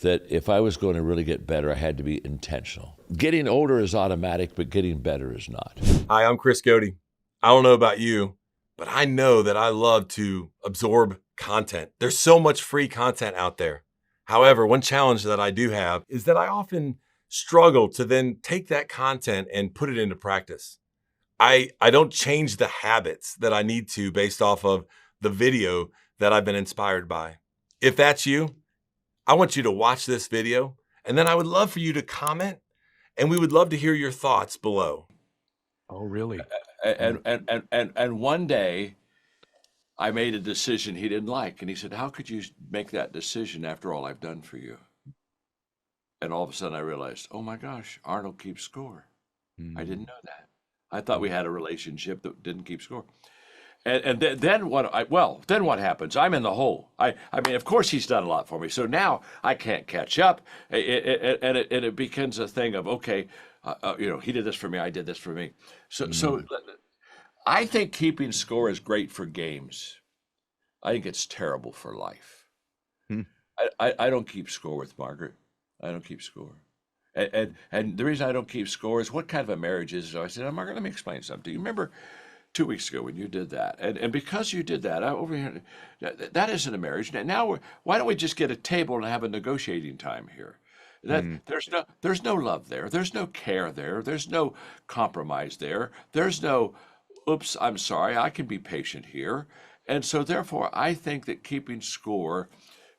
that if I was going to really get better, I had to be intentional. Getting older is automatic, but getting better is not. Hi, I'm Chris Godey. I don't know about you, but I know that I love to absorb content. There's so much free content out there. However, one challenge that I do have is that I often struggle to then take that content and put it into practice. I don't change the habits that I need to based off of the video that I've been inspired by. If that's you, I want you to watch this video, and then I would love for you to comment, and we would love to hear your thoughts below. Oh, really? And one day, I made a decision he didn't like, and he said, "How could you make that decision after all I've done for you?" And all of a sudden, I realized, oh my gosh, Arnold keeps score. I didn't know that. I thought we had a relationship that didn't keep score. Then what happens? I'm in the hole. I mean, of course he's done a lot for me. So now I can't catch up. It becomes a thing of, okay, he did this for me. I did this for me. So I think keeping score is great for games. I think it's terrible for life. I don't keep score with Margaret. I don't keep score. And the reason I don't keep score is what kind of a marriage is it? So I said, Margaret, let me explain something. You remember 2 weeks ago when you did that? And because you did that, over here, that isn't a marriage. Now why don't we just get a table and have a negotiating time here? There's no love there. There's no care there. There's no compromise there. There's no, oops, I'm sorry, I can be patient here. And so therefore, I think that keeping score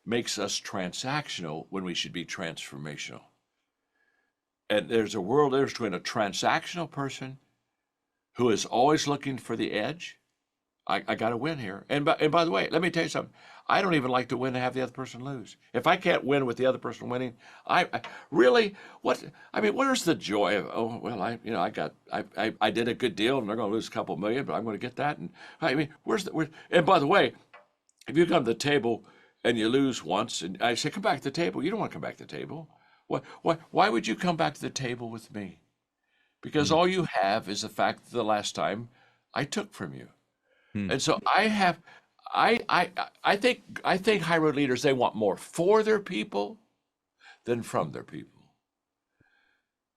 makes us transactional when we should be transformational. And there's a world there between a transactional person who is always looking for the edge. I got to win here. And by the way, let me tell you something. I don't even like to win and have the other person lose. If I can't win with the other person winning, where's the joy of, oh, well, I did a good deal and they're going to lose a couple million, but I'm going to get that. And I mean, and by the way, if you come to the table and you lose once, and I say, come back to the table. You don't want to come back to the table. Why would you come back to the table with me? Because all you have is the fact that the last time I took from you. And so I think high road leaders, they want more for their people than from their people.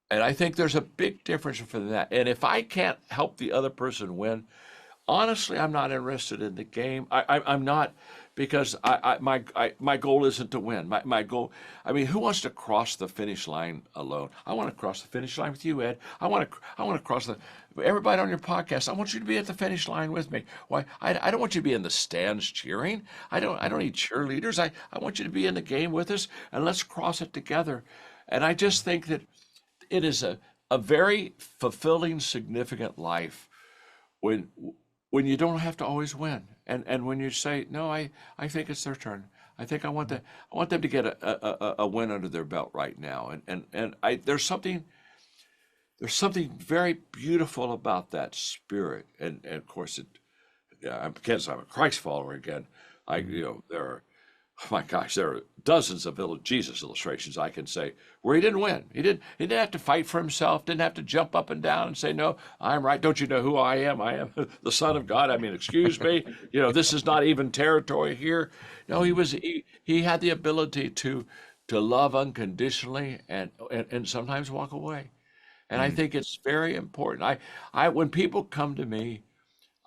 And I think there's a big difference for that. And if I can't help the other person win, honestly, I'm not interested in the game. I'm not, because my goal isn't to win. My goal, I mean, who wants to cross the finish line alone? I want to cross the finish line with you, Ed. I want to cross everybody on your podcast. I want you to be at the finish line with me. Why? I don't want you to be in the stands cheering. I don't need cheerleaders. I want you to be in the game with us, and let's cross it together. And I just think that it is a very fulfilling, significant life when you don't have to always win, and when you say, no, I think it's their turn. I think I want them to get a win under their belt right now, and there's something very beautiful about that spirit, and of course because I'm a Christ follower again, there are, oh my gosh, there are dozens of Jesus illustrations I can say where he didn't win. He didn't have to fight for himself, didn't have to jump up and down and say, no, I'm right. Don't you know who I am? I am the Son of God. I mean, excuse me, this is not even territory here. No, he had the ability to love unconditionally and sometimes walk away. And I think it's very important. When people come to me,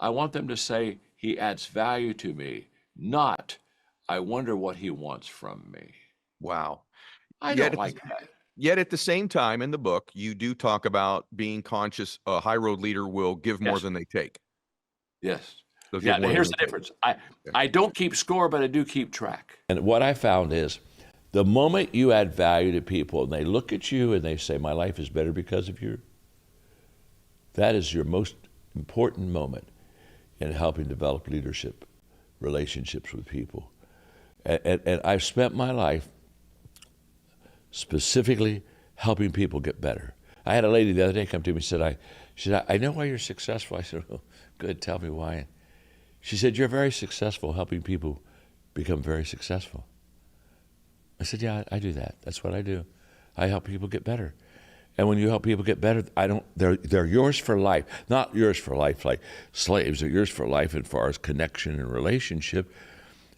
I want them to say, he adds value to me, not, I wonder what he wants from me. Wow. I don't like that. Yet at the same time in the book, you do talk about being conscious. A high road leader will give more than they take. Yes. Yeah, here's the difference. I don't keep score, but I do keep track. And what I found is the moment you add value to people and they look at you and they say, my life is better because of you, that is your most important moment in helping develop leadership relationships with people. And I've spent my life specifically helping people get better. I had a lady the other day come to me and said, I know why you're successful. I said, oh, good, tell me why. She said, you're very successful helping people become very successful. I said, yeah, I do that. That's what I do. I help people get better. And when you help people get better, they're yours for life. Not yours for life like slaves, they're yours for life as far as connection and relationship.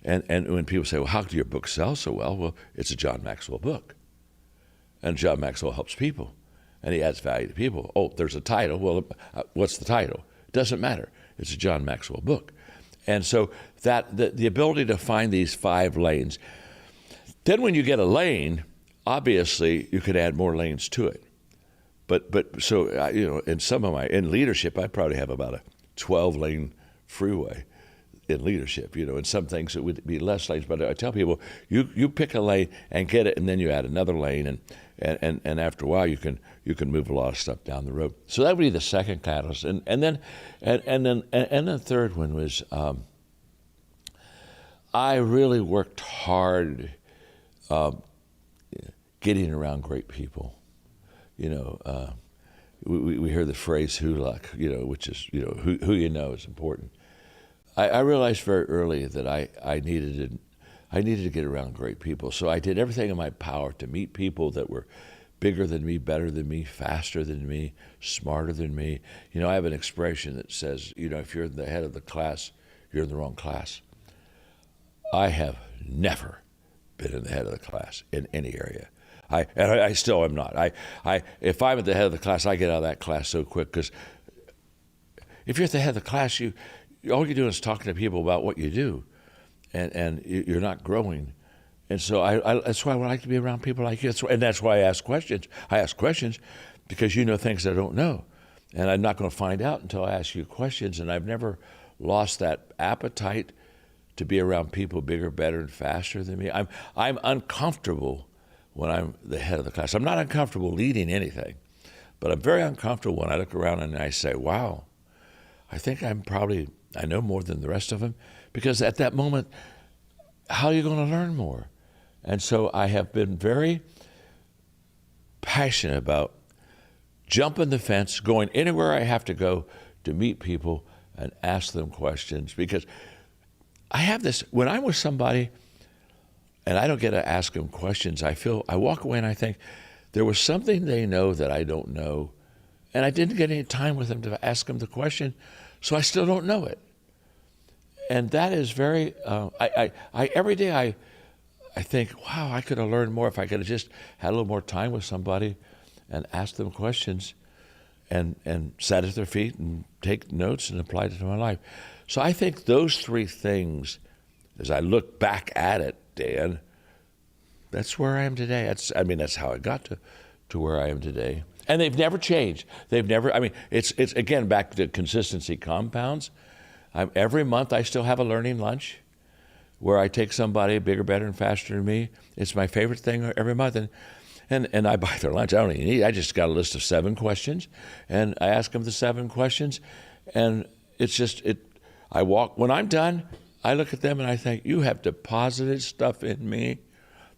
And when people say, well, how do your book sell so well? Well, it's a John Maxwell book. And John Maxwell helps people, and he adds value to people. Oh, there's a title. Well, what's the title? It doesn't matter. It's a John Maxwell book. And so that the ability to find these 5 lanes. Then when you get a lane, obviously you could add more lanes to it. But so, in leadership, I probably have about a 12-lane freeway in leadership. In some things it would be less lanes, but I tell people, you pick a lane and get it, and then you add another lane, and after a while you can move a lot of stuff down the road. So that would be the second catalyst, and then the third one was I really worked hard getting around great people. We hear the phrase "who luck," which is who you know is important. I realized very early that I needed to get around great people. So I did everything in my power to meet people that were bigger than me, better than me, faster than me, smarter than me. I have an expression that says, if you're the head of the class, you're in the wrong class. I have never been in the head of the class in any area. I still am not. If I'm at the head of the class, I get out of that class so quick, because if you're at the head of the class, all you're doing is talking to people about what you do, and you're not growing. And so that's why I would like to be around people like you. And that's why I ask questions. I ask questions because you know things I don't know. And I'm not going to find out until I ask you questions. And I've never lost that appetite to be around people bigger, better, and faster than me. I'm uncomfortable when I'm the head of the class. I'm not uncomfortable leading anything, but I'm very uncomfortable when I look around and I say, wow, I think I know more than the rest of them, because at that moment, how are you going to learn more? And so I have been very passionate about jumping the fence, going anywhere I have to go to meet people and ask them questions, because I have this, when I'm with somebody and I don't get to ask them questions, I walk away and I think there was something they know that I don't know, and I didn't get any time with them to ask them the question, so I still don't know it. And that is very, every day I think, wow, I could have learned more if I could have just had a little more time with somebody and asked them questions and sat at their feet and take notes and applied it to my life. So I think those 3 things, as I look back at it, Dan, that's where I am today. That's how I got to where I am today. And they've never changed. It's again, back to consistency compounds. Every month I still have a learning lunch where I take somebody bigger, better, and faster than me. It's my favorite thing every month. And I buy their lunch. I don't even eat. I just got a list of 7 questions, and I ask them the 7 questions. And it's just, when I'm done, I look at them and I think, you have deposited stuff in me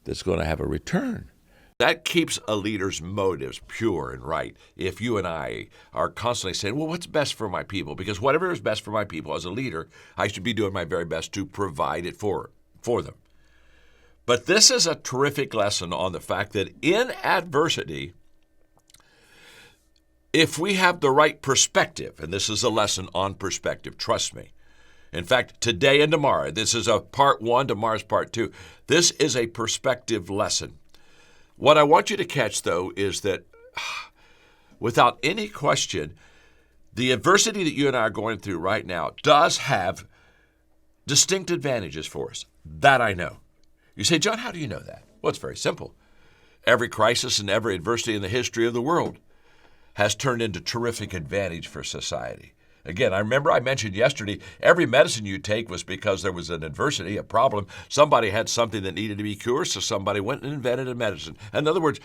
that's going to have a return. That keeps a leader's motives pure and right. If you and I are constantly saying, well, what's best for my people? Because whatever is best for my people as a leader, I should be doing my very best to provide it for them. But this is a terrific lesson on the fact that in adversity, if we have the right perspective, and this is a lesson on perspective, trust me. In fact, today and tomorrow, this is a part 1, tomorrow's part 2. This is a perspective lesson. What I want you to catch, though, is that without any question, the adversity that you and I are going through right now does have distinct advantages for us. That I know. You say, John, how do you know that? Well, it's very simple. Every crisis and every adversity in the history of the world has turned into terrific advantage for society. Again, I remember I mentioned yesterday, every medicine you take was because there was an adversity, a problem. Somebody had something that needed to be cured, so somebody went and invented a medicine. In other words,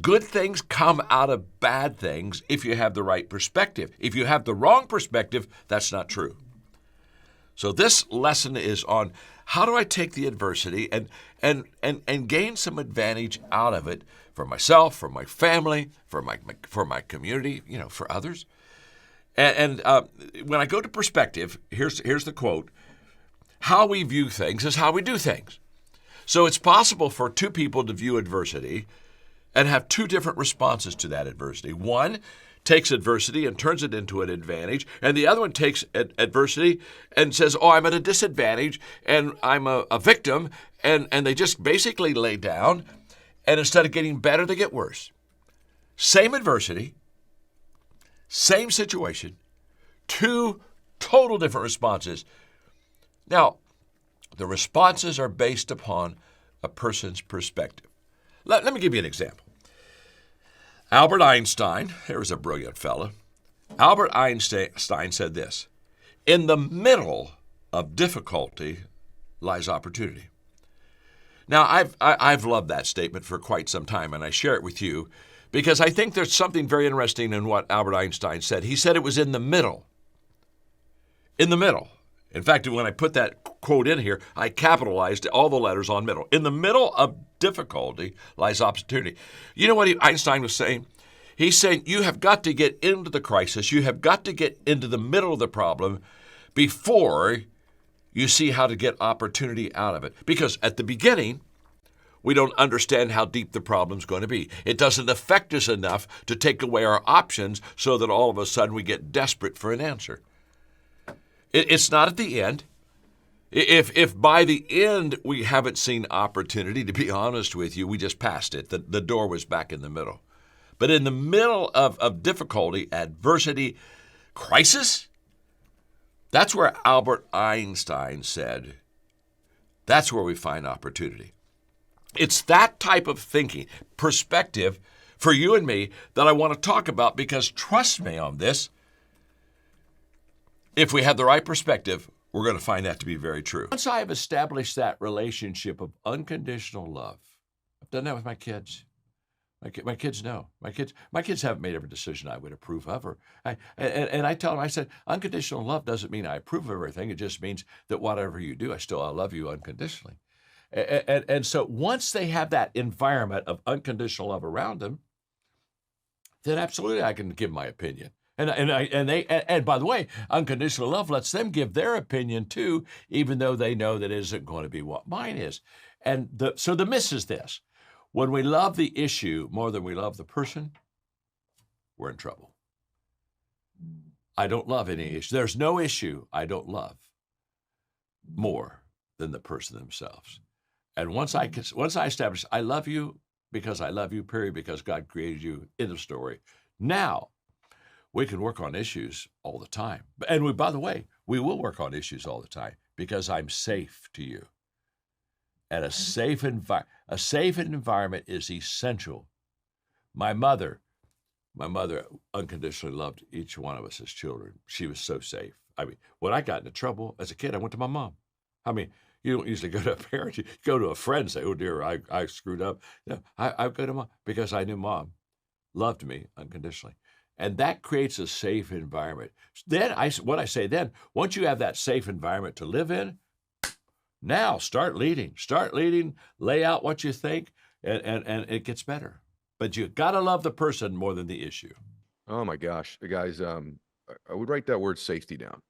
good things come out of bad things if you have the right perspective. If you have the wrong perspective, that's not true. So this lesson is on how do I take the adversity and gain some advantage out of it for myself, for my family, for my community, for others. And when I go to perspective, here's the quote: how we view things is how we do things. So it's possible for 2 people to view adversity and have 2 different responses to that adversity. One, takes adversity and turns it into an advantage, and the other one takes adversity and says, oh, I'm at a disadvantage, and I'm a victim, and they just basically lay down, and instead of getting better, they get worse. Same adversity, same situation, two total different responses. Now, the responses are based upon a person's perspective. Let me give you an example. Albert Einstein, there's a brilliant fellow. Albert Einstein said this: in the middle of difficulty lies opportunity. Now, I've loved that statement for quite some time, and I share it with you because I think there's something very interesting in what Albert Einstein said. He said it was in the middle. In the middle. In fact, when I put that quote in here, I capitalized all the letters on middle. In the middle of difficulty lies opportunity. You know what Einstein was saying? He's saying you have got to get into the crisis. You have got to get into the middle of the problem before you see how to get opportunity out of it. Because at the beginning, we don't understand how deep the problem's going to be. It doesn't affect us enough to take away our options so that all of a sudden we get desperate for an answer. It's not at the end. If by the end we haven't seen opportunity, to be honest with you, we just passed it. The door was back in the middle. But in the middle of difficulty, adversity, crisis, that's where Albert Einstein said, that's where we find opportunity. It's that type of thinking, perspective for you and me that I want to talk about because trust me on this, if we have the right perspective, we're going to find that to be very true. Once I have established that relationship of unconditional love, I've done that with my kids. My kids know. My kids haven't made every decision I would approve of. And I tell them, I said, unconditional love doesn't mean I approve of everything. It just means that whatever you do, I love you unconditionally. And so once they have that environment of unconditional love around them, then absolutely I can give my opinion. And by the way, unconditional love lets them give their opinion too, even though they know that it isn't going to be what mine is. And so the miss is this: when we love the issue more than we love the person, we're in trouble. I don't love any issue. There's no issue I don't love more than the person themselves. And once I establish I love you because I love you, period, because God created you, end of story. Now, we can work on issues all the time. And by the way, we will work on issues all the time because I'm safe to you. And a safe environment is essential. My mother unconditionally loved each one of us as children. She was so safe. I mean, when I got into trouble as a kid, I went to my mom. I mean, you don't usually go to a parent. You go to a friend and say, oh, dear, I screwed up. No, I go to mom because I knew mom loved me unconditionally. And that creates a safe environment. Then, once you have that safe environment to live in, now start leading, lay out what you think, and it gets better. But you got to love the person more than the issue. Oh my gosh, guys, I would write that word safety down.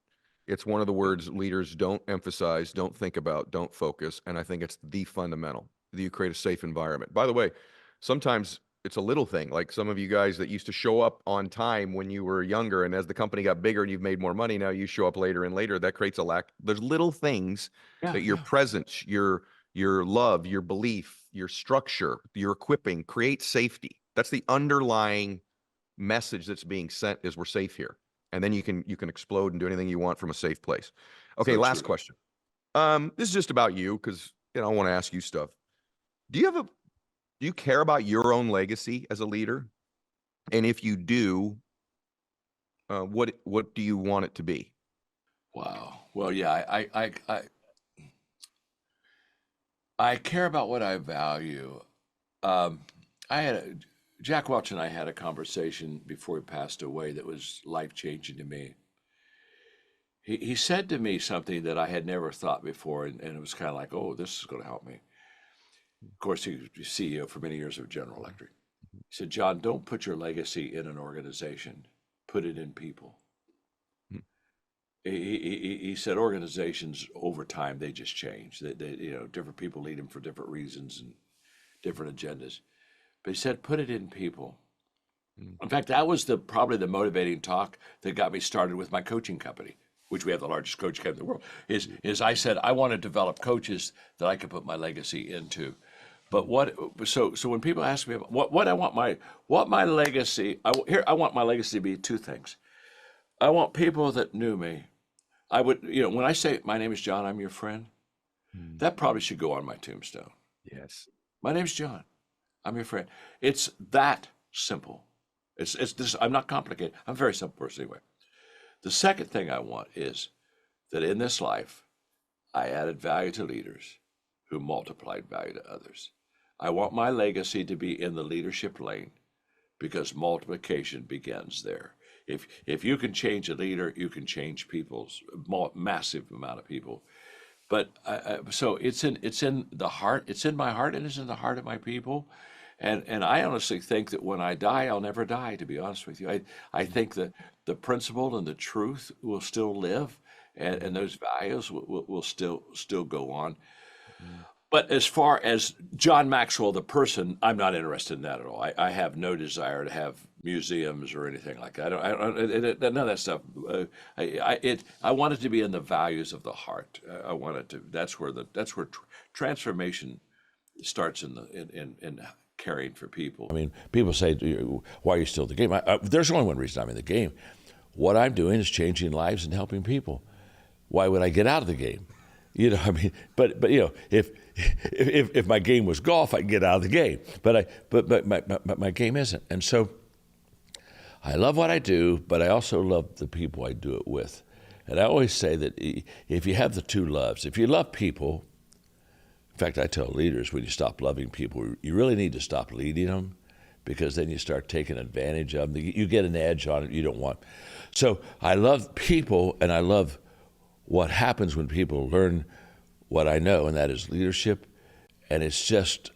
It's one of the words leaders don't emphasize, don't think about, don't focus. And I think it's the fundamental that you create a safe environment. By the way, sometimes it's a little thing, like some of you guys that used to show up on time when you were younger, and as the company got bigger and you've made more money, now you show up later and later. That creates a lack. There's little things that your presence, your love, your belief, your structure, your equipping creates safety. That's the underlying message that's being sent, is we're safe here. And then you can explode and do anything you want from a safe place. Okay, so last question. This is just about you because I want to ask you stuff. Do you care about your own legacy as a leader? And if you do, what do you want it to be? Wow. Well, yeah, I care about what I value. Jack Welch and I had a conversation before he passed away that was life-changing to me. He said to me something that I had never thought before, and it was kind of like, oh, this is going to help me. Of course, he was CEO for many years of General Electric. He said, John, don't put your legacy in an organization. Put it in people. He said organizations over time, they just change. They different people lead them for different reasons and different agendas. But he said, put it in people. In fact, that was probably the motivating talk that got me started with my coaching company, which we have the largest coaching company in the world. Is I said I want to develop coaches that I could put my legacy into. But so when people ask me about what I want my legacy, I want my legacy to be two things. I want people that knew me. I would, when I say my name is John, I'm your friend, that probably should go on my tombstone. Yes. My name's John. I'm your friend. It's that simple. It's this. I'm not complicated. I'm a very simple person anyway. The second thing I want is that in this life, I added value to leaders who multiplied value to others. I want my legacy to be in the leadership lane because multiplication begins there. If you can change a leader, you can change people's massive amount of people. But so it's in the heart. It's in my heart, and it's in the heart of my people. And I honestly think that when I die, I'll never die. To be honest with you, I think that the principle and the truth will still live, and those values will still go on. But as far as John Maxwell, the person, I'm not interested in that at all. I have no desire to have museums or anything like that. None of that stuff. I want it to be in the values of the heart. I want it to. That's where transformation starts in caring for people. I mean, people say, "Why are you still in the game?" There's only one reason I'm in the game. What I'm doing is changing lives and helping people. Why would I get out of the game? I mean, but if my game was golf, I'd get out of the game. But my game isn't. And so I love what I do, but I also love the people I do it with. And I always say that if you have the two loves, if you love people, in fact, I tell leaders, when you stop loving people, you really need to stop leading them, because then you start taking advantage of them. You get an edge on it you don't want. So I love people, and I love what happens when people learn what I know, and that is leadership, and it's just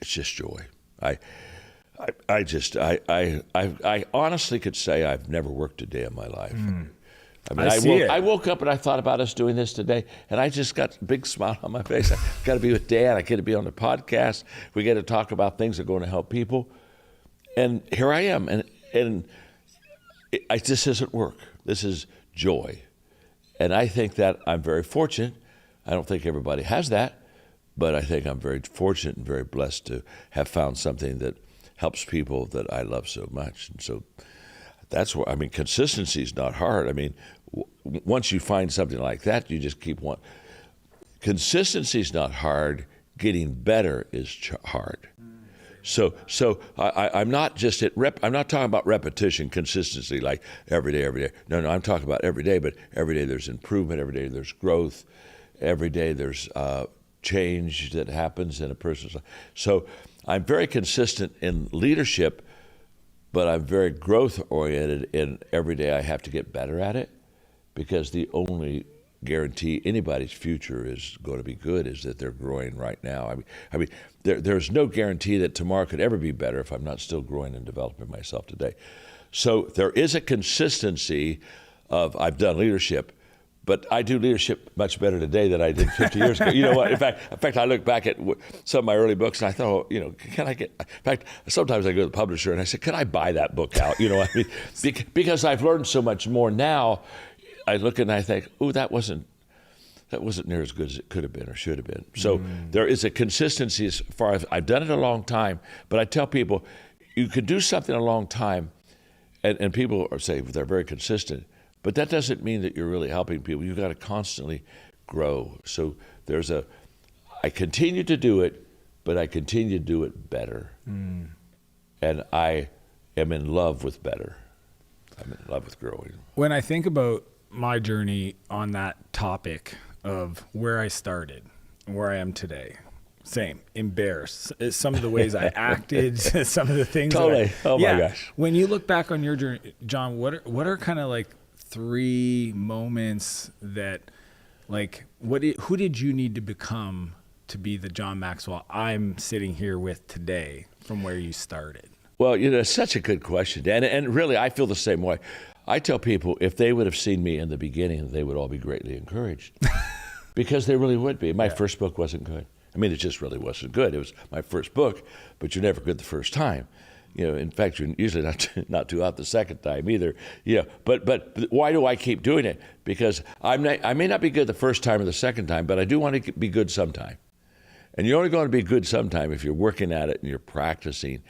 joy. I honestly could say I've never worked a day in my life. I mean, I woke up and I thought about us doing this today, and I just got a big smile on my face. I got to be with Dan. I get to be on the podcast. We get to talk about things that are going to help people, and here I am. And this isn't work. This is joy. And I think that I'm very fortunate. I don't think everybody has that, but I think I'm very fortunate and very blessed to have found something that helps people that I love so much. And so that's where, I mean, consistency is not hard. I mean, once you find something like that, you just keep one. Consistency is not hard. Getting better is hard. So I'm not just I'm not talking about repetition, consistency, like every day. No, I'm talking about every day, but every day there's improvement, every day there's growth, every day there's change that happens in a person's life. So I'm very consistent in leadership, but I'm very growth-oriented in every day I have to get better at it, because the only guarantee anybody's future is going to be good is that they're growing right now. I mean, there's no guarantee that tomorrow could ever be better if I'm not still growing and developing myself today. So there is a consistency of, I've done leadership, but I do leadership much better today than I did 50 years ago. You know what? In fact, I look back at some of my early books and I thought, can I get? In fact, sometimes I go to the publisher and I say, can I buy that book out? I mean, because I've learned so much more now. I look and I think, that wasn't near as good as it could have been or should have been. So there is a consistency as far as I've done it a long time, but I tell people, you can do something a long time, and people say they're very consistent, but that doesn't mean that you're really helping people. You've got to constantly grow. So I continue to do it, but I continue to do it better. And I am in love with better. I'm in love with growing. When I think about my journey on that topic of where I started and where I am today, same, embarrassed. Some of the ways I acted, some of the things. Totally. My gosh. When you look back on your journey, John, what are kind of like 3 moments that, like, who did you need to become to be the John Maxwell I'm sitting here with today from where you started? Well, it's such a good question, and really, I feel the same way. I tell people if they would have seen me in the beginning, they would all be greatly encouraged, because they really would be. My first book wasn't good. I mean, it just really wasn't good. It was my first book, but you're never good the first time. In fact, you're usually not too hot the second time either. But why do I keep doing it? Because I may not be good the first time or the second time, but I do want to be good sometime. And you're only going to be good sometime if you're working at it and you're practicing.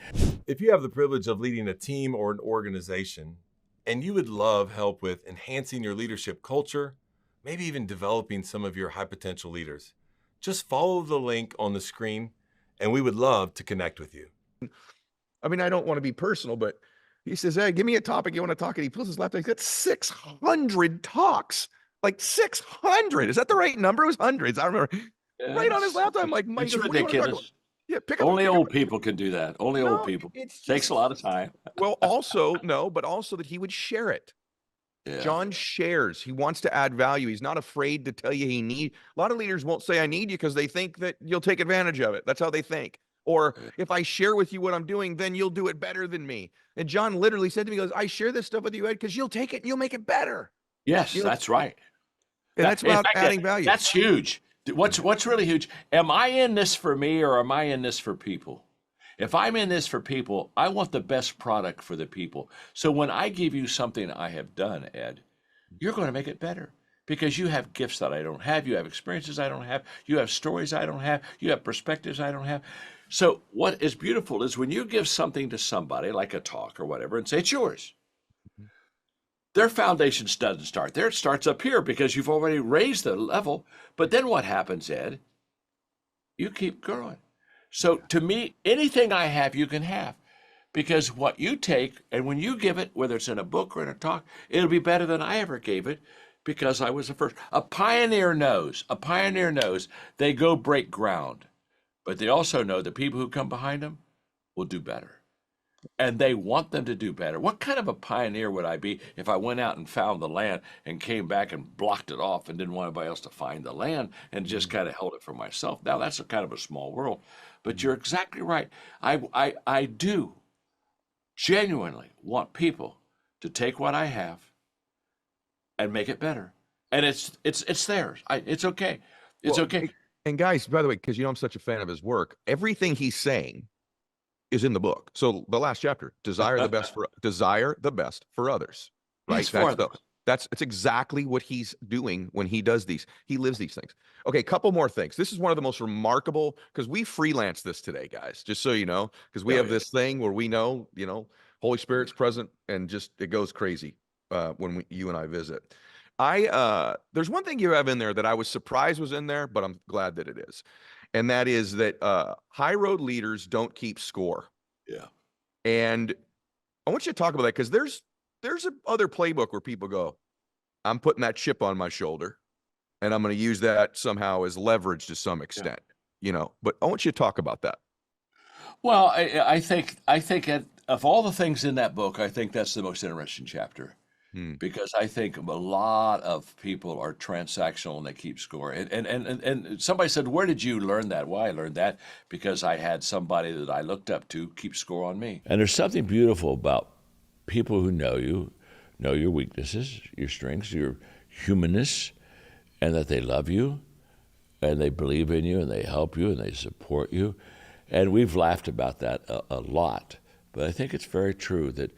If you have the privilege of leading a team or an organization, and you would love help with enhancing your leadership culture, maybe even developing some of your high potential leaders, just follow the link on the screen, and we would love to connect with you. I mean, I don't want to be personal, but he says, hey, give me a topic you want to talk. And he pulls his laptop. He's got 600 talks, like 600. Is that the right number? It was hundreds. I remember right on his laptop. I'm like, Mike, it's ridiculous. Yeah, pick up. Only old people can do that. Only old people. Takes a lot of time. Well, also, no, but also that he would share it. Yeah. John shares. He wants to add value. He's not afraid to tell you he need. A lot of leaders won't say I need you because they think that you'll take advantage of it. That's how they think. Or if I share with you what I'm doing, then you'll do it better than me. And John literally said to me, he goes, I share this stuff with you, Ed, because you'll take it and you'll make it better. Yes, that's right. And that's about adding value. That's huge. What's really huge? Am I in this for me or am I in this for people? If I'm in this for people, I want the best product for the people. So when I give you something I have done, Ed, you're going to make it better because you have gifts that I don't have. You have experiences I don't have. You have stories I don't have. You have perspectives I don't have. So what is beautiful is when you give something to somebody, like a talk or whatever, and say, it's yours. Their foundation doesn't start there. It starts up here because you've already raised the level. But then what happens, Ed? You keep growing. So to me, anything I have, you can have. Because what you take, and when you give it, whether it's in a book or in a talk, it'll be better than I ever gave it because I was the first. A pioneer knows they go break ground. But they also know the people who come behind them will do better. And they want them to do better. What kind of a pioneer would I be if I went out and found the land and came back and blocked it off and didn't want anybody else to find the land and just kind of held it for myself? Now, that's a kind of a small world. But you're exactly right. I do genuinely want people to take what I have and make it better. And it's theirs. It's okay. It's okay. And guys, by the way, because you know I'm such a fan of his work, everything he's saying is in the book. So the last chapter, desire the best for others. Right? It's exactly what he's doing when he does these. He lives these things. Okay, couple more things. This is one of the most remarkable, because we freelance this today, guys, just so you know, because we have this thing where we know, Holy Spirit's present and just it goes crazy when you and I visit. There's one thing you have in there that I was surprised was in there, but I'm glad that it is. And that is that high road leaders don't keep score. Yeah. And I want you to talk about that because there's other playbook where people go, I'm putting that chip on my shoulder and I'm going to use that somehow as leverage to some extent, but I want you to talk about that. Well, I think of all the things in that book, I think that's the most interesting chapter. Because I think a lot of people are transactional and they keep score. And somebody said, where did you learn that? Well, I learned that because I had somebody that I looked up to keep score on me. And there's something beautiful about people who know your weaknesses, your strengths, your humanness, and that they love you and they believe in you and they help you and they support you. And we've laughed about that a lot. But I think it's very true that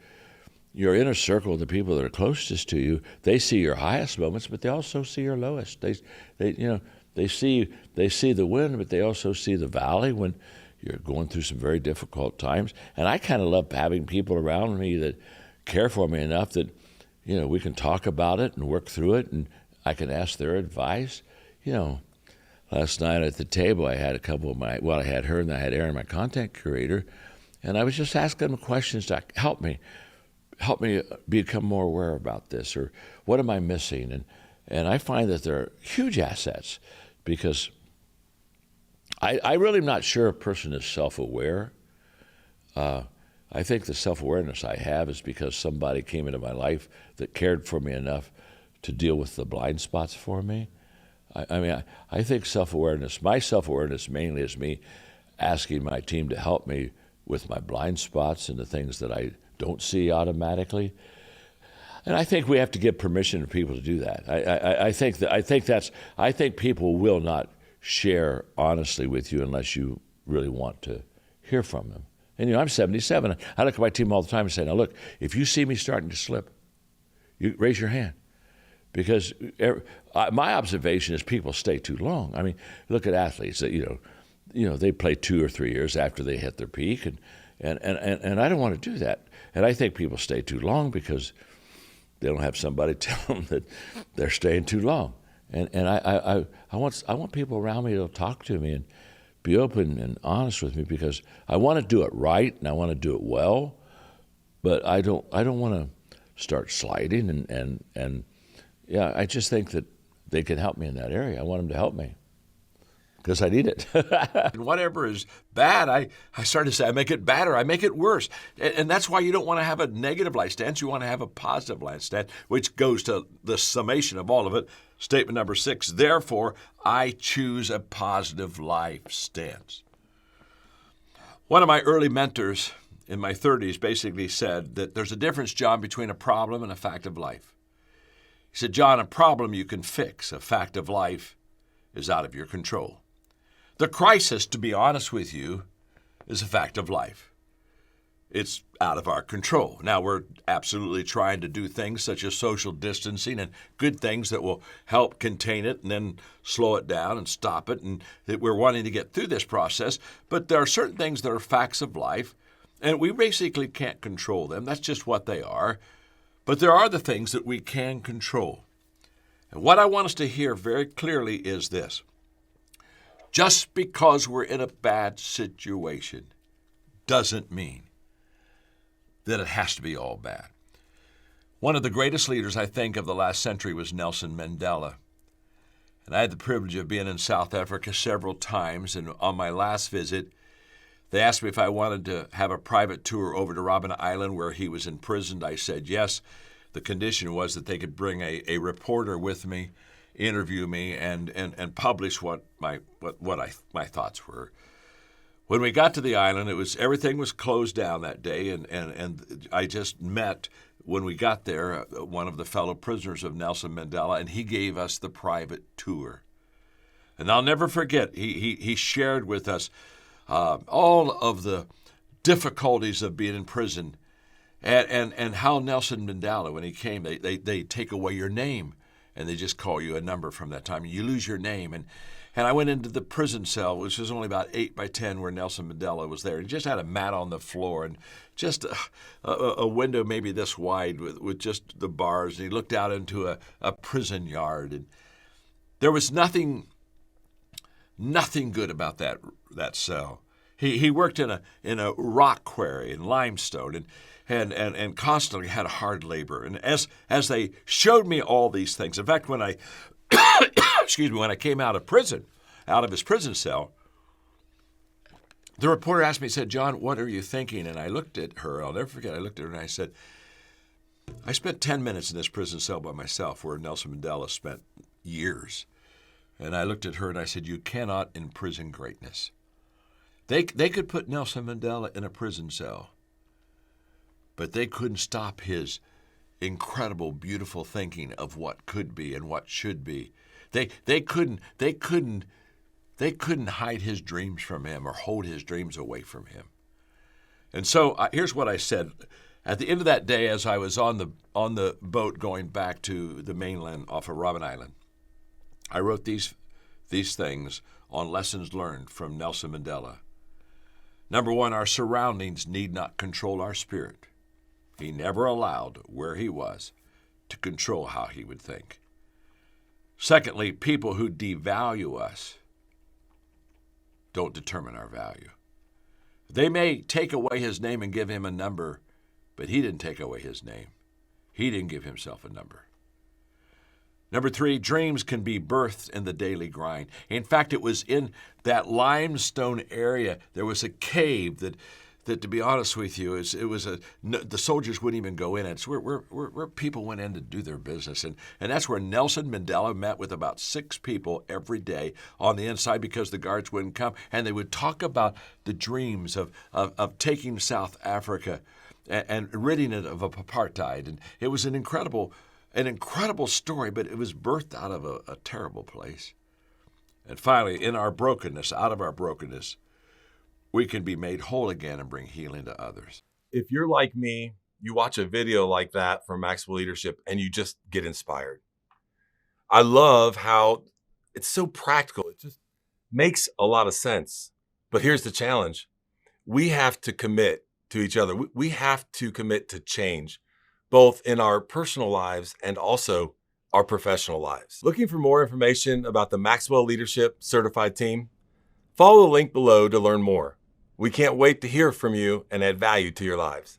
your inner circle of the people that are closest to you, they see your highest moments, but they also see your lowest. They see the win, but they also see the valley when you're going through some very difficult times. And I kind of love having people around me that care for me enough that, we can talk about it and work through it, and I can ask their advice. Last night at the table, I had I had her and I had Aaron, my content curator, and I was just asking them questions to help me become more aware about this, or what am I missing? And I find that they're huge assets because I really am not sure a person is self-aware. I think the self-awareness I have is because somebody came into my life that cared for me enough to deal with the blind spots for me. I think my self-awareness mainly is me asking my team to help me with my blind spots and the things that I don't see automatically. And I think we have to give permission to people to do that. I think people will not share honestly with you unless you really want to hear from them And, I'm 77. I look at my team all the time and say, now, look, if you see me starting to slip, you raise your hand. Because my observation is people stay too long. I mean, look at athletes that, they play 2 or 3 years after they hit their peak. And I don't want to do that. And I think people stay too long because they don't have somebody tell them that they're staying too long. And I want people around me to talk to me and be open and honest with me, because I want to do it right and I want to do it well, but I don't want to start sliding and yeah, I just think that they can help me in that area. I want them to help me because I need it. And whatever is bad, I started to say, I make it better, I make it worse. And that's why you don't want to have a negative life stance. You want to have a positive life stance, which goes to the summation of all of it. Statement number 6, therefore, I choose a positive life stance. One of my early mentors in my 30s basically said that there's a difference, John, between a problem and a fact of life. He said, John, a problem you can fix. A fact of life is out of your control. The crisis, to be honest with you, is a fact of life. It's out of our control. Now, we're absolutely trying to do things such as social distancing and good things that will help contain it and then slow it down and stop it, and that we're wanting to get through this process. But there are certain things that are facts of life, and we basically can't control them. That's just what they are. But there are the things that we can control. And what I want us to hear very clearly is this. Just because we're in a bad situation doesn't mean that it has to be all bad. One of the greatest leaders, I think, of the last century was Nelson Mandela. And I had the privilege of being in South Africa several times, and on my last visit, they asked me if I wanted to have a private tour over to Robben Island where he was imprisoned. I said yes. The condition was that they could bring a reporter with me, interview me, and publish what my thoughts were. When we got to the island, everything was closed down that day, and I just met, when we got there, one of the fellow prisoners of Nelson Mandela, and he gave us the private tour. And I'll never forget, he shared with us all of the difficulties of being in prison, and how Nelson Mandela, when he came, they take away your name, and they just call you a number from that time. You lose your name. And I went into the prison cell, which was only about 8 by 10, where Nelson Mandela was there. He just had a mat on the floor and just a window maybe this wide with just the bars. And he looked out into a prison yard. And there was nothing good about that cell. He worked in a rock quarry in limestone and constantly had hard labor. And as they showed me all these things, in fact, when I when I came out of his prison cell, the reporter asked me, he said, John, what are you thinking? And I looked at her, I'll never forget, I looked at her and I said, I spent 10 minutes in this prison cell by myself where Nelson Mandela spent years. And I looked at her and I said, you cannot imprison greatness. They could put Nelson Mandela in a prison cell, but they couldn't stop his incredible, beautiful thinking of what could be and what should be. They couldn't hide his dreams from him or hold his dreams away from him. And so here's what I said. At the end of that day, as I was on the boat going back to the mainland off of Robben Island, I wrote these things on lessons learned from Nelson Mandela. Number 1, our surroundings need not control our spirit. He never allowed where he was to control how he would think. Secondly, people who devalue us don't determine our value. They may take away his name and give him a number, but he didn't take away his name. He didn't give himself a number. Number 3, dreams can be birthed in the daily grind. In fact, it was in that limestone area, there was a cave that to be honest with you, the soldiers wouldn't even go in. It's where people went in to do their business. And that's where Nelson Mandela met with about 6 people every day on the inside because the guards wouldn't come. And they would talk about the dreams of taking South Africa and ridding it of apartheid. And it was an incredible story, but it was birthed out of a terrible place. And finally, out of our brokenness, we can be made whole again and bring healing to others. If you're like me, you watch a video like that from Maxwell Leadership and you just get inspired. I love how it's so practical. It just makes a lot of sense. But here's the challenge. We have to commit to each other. We have to commit to change, both in our personal lives and also our professional lives. Looking for more information about the Maxwell Leadership Certified Team? Follow the link below to learn more. We can't wait to hear from you and add value to your lives.